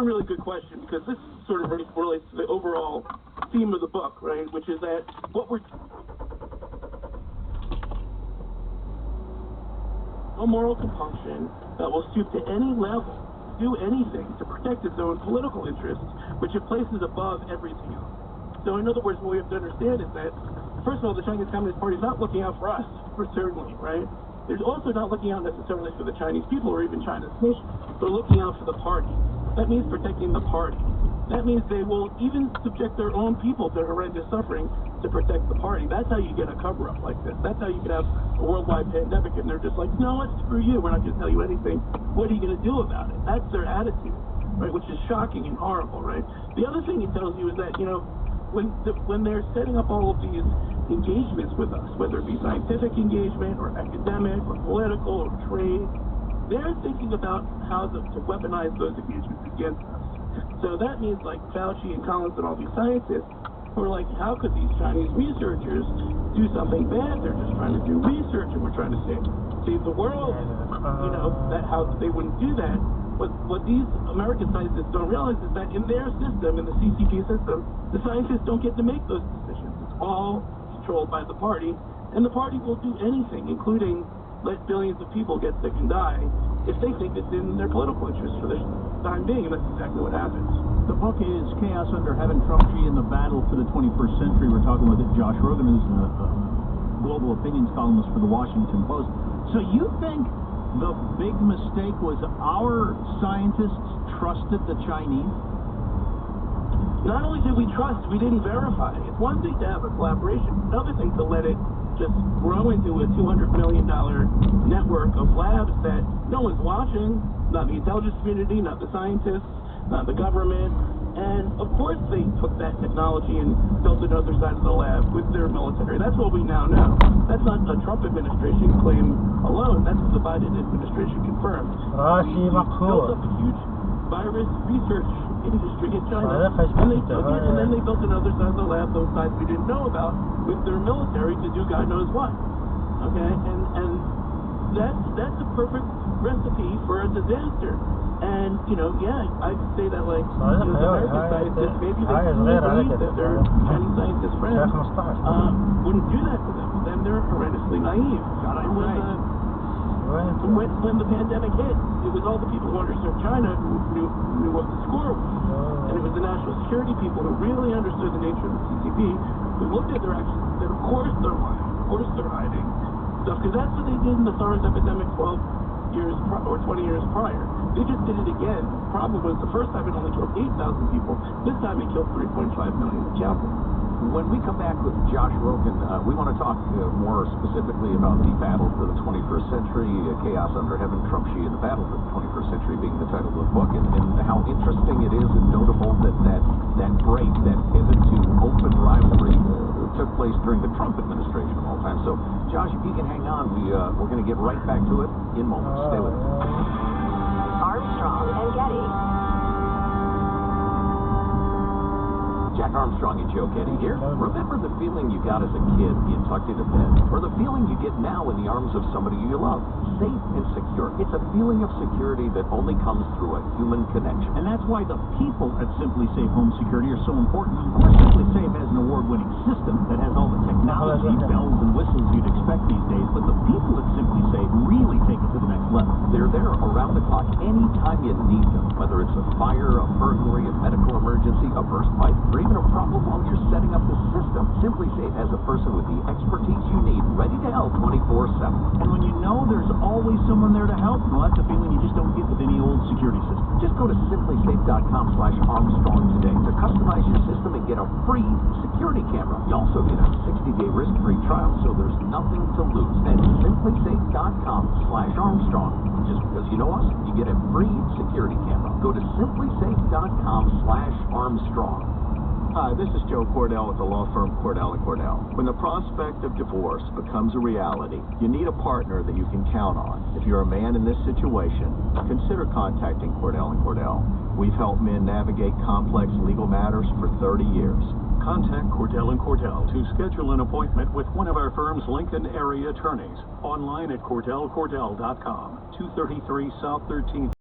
a really good question, because this sort of relates to the overall theme of the book, right? Which is that what we're... No moral compunction that will stoop to any level, do anything to protect its own political interests, which it places above everything else. So in other words, what we have to understand is that, first of all, the Chinese Communist Party is not looking out for us, for certainly, right? They're also not looking out necessarily for the Chinese people or even China's nation. They're looking out for the party. That means protecting the party. That means they will even subject their own people to horrendous suffering to protect the party. That's how you get a cover-up like this. That's how you can have a worldwide pandemic and they're just like, no, what, screw you. We're not going to tell you anything. What are you going to do about it? That's their attitude, right? Which is shocking and horrible, right? The other thing it tells you is that, you know, when they're setting up all of these engagements with us, whether it be scientific engagement or academic or political or trade, they're thinking about how to weaponize those engagements against us. So that means like Fauci and Collins and all these scientists who are like, how could these Chinese researchers do something bad? They're just trying to do research and we're trying to save the world. You know, that how they wouldn't do that. What these American scientists don't realize is that in their system, in the CCP system, the scientists don't get to make those decisions. It's all controlled by the party, and the party will do anything, including let billions of people get sick and die, if they think it's in their political interest for the time being, and that's exactly what happens. The book is Chaos Under Heaven, Trumpy and the Battle for the 21st Century. We're talking with Josh Rogan, who's a global opinions columnist for the Washington Post. So you think the big mistake was our scientists trusted the Chinese? Not only did we trust, we didn't verify. It's one thing to have a collaboration, another thing to let it just grow into a $200 million network of labs that no one's watching, not the intelligence community, not the scientists, not the government. And of course they took that technology and built another side of the lab with their military. That's what we now know. That's not a Trump administration claim alone. That's what the Biden administration confirmed. We built up a huge virus research industry in China. And then they built another side of the lab, those sides we didn't know about, with their military to do God knows what. Okay? And that's a perfect recipe for a disaster. And, you know, yeah, I'd say that, like, you know, the American scientists, maybe they believe that their Chinese scientist friends wouldn't do that to them. Then they're horrendously naive. And when the pandemic hit, it was all the people who understood China who knew what the score was. And it was the national security people who really understood the nature of the CCP, who looked at their actions and said, of course they're lying, of course they're hiding stuff, because that's what they did in the SARS epidemic 12 years or 20 years prior. They just did it again. The problem was the first time it only killed 8,000 people. This time it killed 3.5 million. Count. When we come back with Josh Rogan, we want to talk more specifically about the battle for the 21st century, Chaos Under Heaven, Trumpy and the Battle for the 21st Century being the title of the book, and how interesting it is and notable that break, that pivot to open rivalry took place during the Trump administration of all time. So, Josh, if you can hang on, we're going to get right back to it in moments. Stay with us. Armstrong and Getty. Jack Armstrong and Joe Getty here. Remember the feeling you got as a kid being tucked into bed? Or the feeling you get now in the arms of somebody you love? Safe and secure. It's a feeling of security that only comes through a human connection. And that's why the people at Simply Safe Home Security are so important. Of course, Simply Safe has an award-winning system that has all the technology, bells and whistles you'd expect these days, but the people at Simply Safe really take it to the next level. They're there around the clock anytime you need them, whether it's a fire, a burglary, a medical emergency, a burst pipe, or even a problem while you're setting up the system. Simply Safe has a person with the expertise you need, ready to help 24/7. And when you know there's always someone there to help, well, that's a feeling you just don't get with any old security system. Just go to simplysafe.com/Armstrong today to customize your system and get a free security camera. You also get a 60-day risk-free trial, so there's nothing to lose. That's simplysafe.com/Armstrong. Just because you know us, you get a free security camera. Go to simplysafe.com/Armstrong. Hi, this is Joe Cordell with the law firm Cordell & Cordell. When the prospect of divorce becomes a reality, you need a partner that you can count on. If you're a man in this situation, consider contacting Cordell & Cordell. We've helped men navigate complex legal matters for 30 years. Contact Cordell & Cordell to schedule an appointment with one of our firm's Lincoln area attorneys. Online at CordellCordell.com, 233 South 13th.